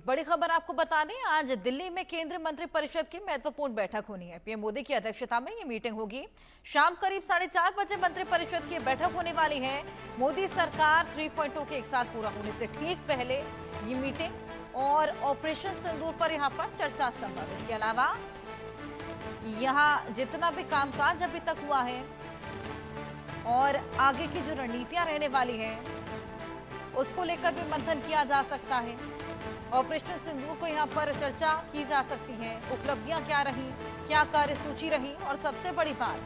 बड़ी खबर आपको बता दें, आज दिल्ली में केंद्रीय मंत्रिपरिषद की महत्वपूर्ण बैठक होनी है। पीएम मोदी की अध्यक्षता में ये मीटिंग होगी। शाम करीब 4:30 बजे मंत्रिपरिषद की बैठक होने वाली है। मोदी सरकार 3.0 के 1 साल पूरा होने से ठीक पहले ये मीटिंग और ऑपरेशन सिंदूर पर यहाँ पर चर्चा संभव है। इसके अलावा यहाँ जितना भी कामकाज अभी तक हुआ है और आगे की जो रणनीतियां रहने वाली है उसको लेकर भी मंथन किया जा सकता है। ऑपरेशन सिंदूर को यहाँ पर चर्चा की जा सकती है, उपलब्धियां क्या रही, क्या कार्यसूची रही और सबसे बड़ी बात,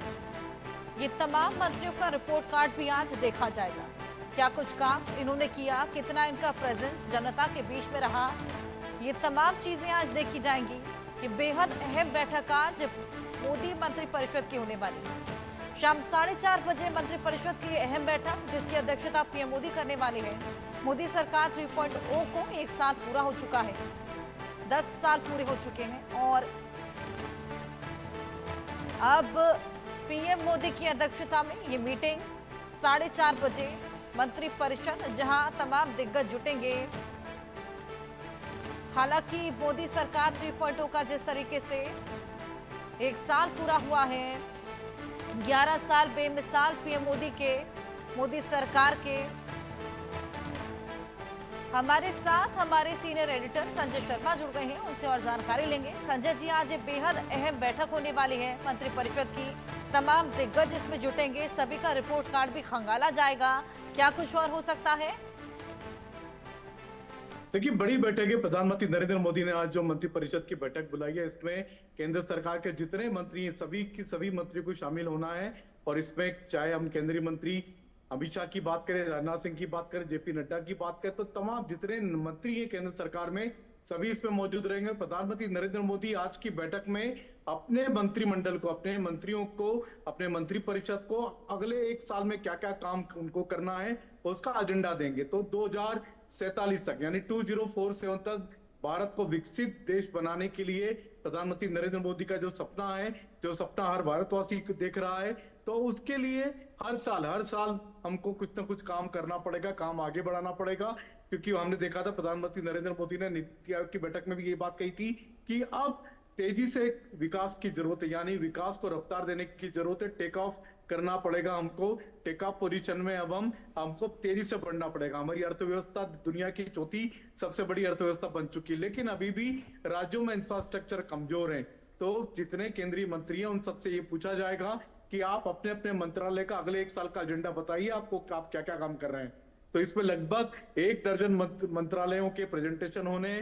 ये तमाम मंत्रियों का रिपोर्ट कार्ड भी आज देखा जाएगा। क्या कुछ काम इन्होंने किया, कितना इनका प्रेजेंस जनता के बीच में रहा, ये तमाम चीजें आज देखी जाएंगी। ये बेहद अहम बैठक आज मोदी मंत्रिपरिषद की होने वाली है। शाम 4:30 बजे मंत्रिपरिषद की अहम बैठक, जिसकी अध्यक्षता पीएम मोदी करने वाले हैं। मोदी सरकार 3.0 को 1 साल पूरा हो चुका है, 10 साल पूरे हो चुके हैं और अब पीएम मोदी की अध्यक्षता में ये मीटिंग 4:30 बजे मंत्रिपरिषद, जहां तमाम दिग्गज जुटेंगे। हालांकि मोदी सरकार 3.0 का जिस तरीके से 1 साल पूरा हुआ है, 11 साल बेमिसाल पीएम मोदी के, मोदी सरकार के। हमारे साथ हमारे सीनियर एडिटर संजय शर्मा जुड़ गए हैं, उनसे और जानकारी लेंगे। संजय जी, आज ये बेहद अहम बैठक होने वाली है मंत्रिपरिषद की, तमाम दिग्गज इसमें जुटेंगे, सभी का रिपोर्ट कार्ड भी खंगाला जाएगा। क्या कुछ और हो सकता है? देखिए, बड़ी बैठक है। प्रधानमंत्री नरेंद्र मोदी ने आज जो मंत्रिपरिषद की बैठक बुलाई है, इसमें केंद्र सरकार के जितने मंत्री हैं सभी मंत्रियों को शामिल होना है। और इसमें चाहे हम केंद्रीय मंत्री अमित शाह की बात करें, राजनाथ सिंह की बात करें, जेपी नड्डा की बात करें, तो तमाम जितने मंत्री हैं केंद्र सरकार में सभी इसमें मौजूद रहेंगे। प्रधानमंत्री नरेंद्र मोदी आज की बैठक में अपने मंत्रिमंडल को, अपने मंत्रियों को, अपने मंत्रिपरिषद को अगले 1 साल में क्या क्या काम उनको करना है उसका एजेंडा देंगे। तो 2047 तक यानी 2047 तक भारत को विकसित देश बनाने के लिए प्रधानमंत्री नरेंद्र मोदी का जो सपना है, जो सपना हर भारतवासी देख रहा है, तो उसके लिए हर साल हमको कुछ ना कुछ काम करना पड़ेगा, काम आगे बढ़ाना पड़ेगा। क्योंकि हमने देखा था प्रधानमंत्री नरेंद्र मोदी ने नीति आयोग की बैठक में भी ये बात कही थी कि अब तेजी से विकास की जरूरत है, यानी विकास को रफ्तार देने की जरूरत है। टेक ऑफ करना पड़ेगा हमको, टेक ऑफ पोजीशन में अब हमको तेजी से बढ़ना पड़ेगा। हमारी अर्थव्यवस्था दुनिया की चौथी सबसे बड़ी अर्थव्यवस्था बन चुकी है, लेकिन अभी भी राज्यों में इंफ्रास्ट्रक्चर कमजोर है। तो जितने केंद्रीय मंत्री हैं उन सबसे ये पूछा जाएगा कि आप अपने अपने मंत्रालय का अगले 1 साल का एजेंडा बताइए, आपको आप क्या क्या काम कर रहे हैं। तो इसमें लगभग 1 दर्जन मंत्रालयों के प्रेजेंटेशन होने।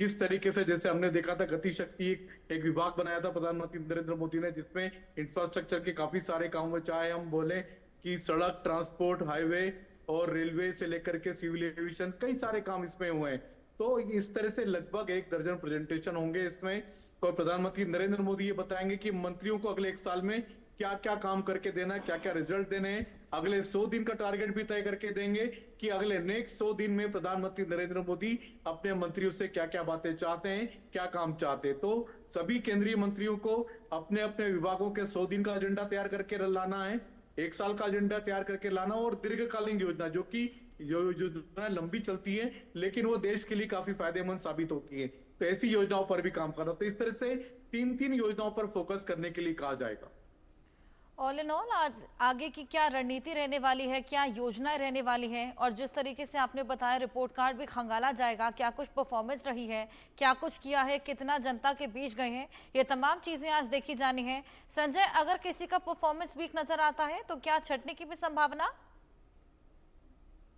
किस तरीके से, जैसे हमने देखा था गति शक्ति एक विभाग बनाया था प्रधानमंत्री नरेंद्र मोदी ने, जिसमें इंफ्रास्ट्रक्चर के काफी सारे काम हुए, चाहे हम बोले कि सड़क, ट्रांसपोर्ट, हाईवे और रेलवे से लेकर के सिविल एविएशन, कई सारे काम इसमें हुए हैं। तो इस तरह से लगभग 1 दर्जन प्रेजेंटेशन होंगे इसमें। और प्रधानमंत्री नरेंद्र मोदी ये बताएंगे कि मंत्रियों को अगले 1 साल में क्या क्या काम करके देना है, क्या क्या रिजल्ट देने हैं। अगले 100 दिन का टारगेट भी तय करके देंगे कि अगले नेक्स्ट 100 दिन में प्रधानमंत्री नरेंद्र मोदी अपने मंत्रियों से क्या क्या बातें चाहते हैं, क्या काम चाहते हैं। तो सभी केंद्रीय मंत्रियों को अपने अपने विभागों के 100 दिन का एजेंडा तैयार करके लाना है, 1 साल का एजेंडा तैयार करके लाना, और दीर्घकालीन योजना जो कि जो योजना लंबी चलती है लेकिन वो देश के लिए काफी फायदेमंद साबित होती है, तो ऐसी योजनाओं पर भी काम करना। तो इस तरह से 3 योजनाओं पर फोकस करने के लिए कहा जाएगा। ऑल इन ऑल आज आगे की क्या रणनीति रहने वाली है, क्या योजनाएं रहने वाली हैं, और जिस तरीके से आपने बताया रिपोर्ट कार्ड भी खंगाला जाएगा, क्या कुछ परफॉर्मेंस रही है, क्या कुछ किया है, कितना जनता के बीच गए हैं, ये तमाम चीजें आज देखी जानी है। संजय, अगर किसी का परफॉर्मेंस वीक नजर आता है तो क्या छटने की भी संभावना?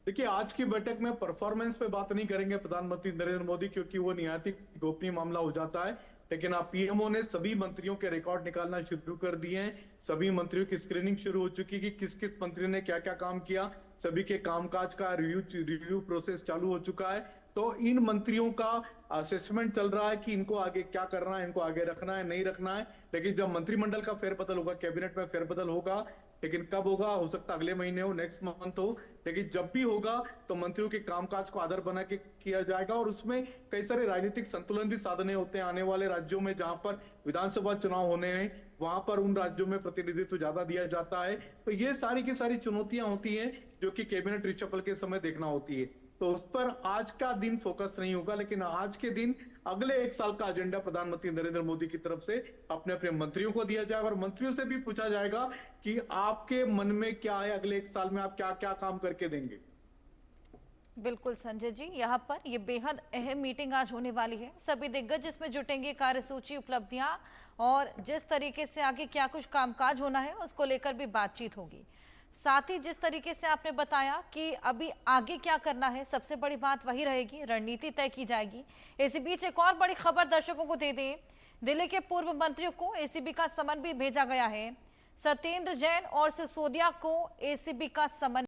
देखिए, आज की बैठक में परफॉर्मेंस पे बात नहीं करेंगे प्रधानमंत्री नरेंद्र मोदी, क्योंकि वो निहायत ही गोपनीय मामला हो जाता है। लेकिन आप पीएमओ ने सभी मंत्रियों के रिकॉर्ड निकालना शुरू कर दिए हैं, सभी मंत्रियों की स्क्रीनिंग शुरू हो चुकी है कि किस किस मंत्री ने क्या क्या काम किया, सभी के कामकाज का रिव्यू प्रोसेस चालू हो चुका है। तो इन मंत्रियों का असेसमेंट चल रहा है कि इनको आगे क्या करना है, इनको आगे रखना है, नहीं रखना है। लेकिन जब मंत्रिमंडल का फेरबदल होगा, कैबिनेट में फेरबदल होगा, लेकिन कब होगा, हो सकता अगले महीने हो, नेक्स्ट मंथ हो, लेकिन जब भी होगा तो मंत्रियों के कामकाज को आधार बना के किया जाएगा। और उसमें कई सारे राजनीतिक संतुलन भी साधने होते हैं। आने वाले राज्यों में जहां पर विधानसभा चुनाव होने हैं, वहां पर उन राज्यों में प्रतिनिधित्व ज्यादा दिया जाता है। तो ये सारी की सारी चुनौतियां होती हैं जो कि कैबिनेट रिशफल के समय देखना होती है। तो उस पर आज का दिन फोकस नहीं होगा, लेकिन आज के दिन अगले 1 साल का एजेंडा प्रधानमंत्री नरेंद्र मोदी की तरफ से अपने अपने मंत्रियों को दिया जाएगा और मंत्रियों से भी पूछा जाएगा कि आपके मन में क्या है, अगले 1 साल में आप क्या क्या काम करके देंगे। बिल्कुल संजय जी, यहाँ पर ये बेहद अहम मीटिंग आज होने वाली है। सभी दिग्गज इसमें जुटेंगे, कार्यसूची, उपलब्धियां और जिस तरीके से आगे क्या कुछ कामकाज होना है उसको लेकर भी बातचीत होगी। साथ ही जिस तरीके से आपने बताया कि अभी आगे क्या करना है, सबसे बड़ी बात वही रहेगी, रणनीति तय की जाएगी। इसी बीच एक और बड़ी खबर दर्शकों को दे दें, दिल्ली के पूर्व मंत्रियों को एसीबी का समन भी भेजा गया है। सत्येंद्र जैन और सिसोदिया को एसीबी का समन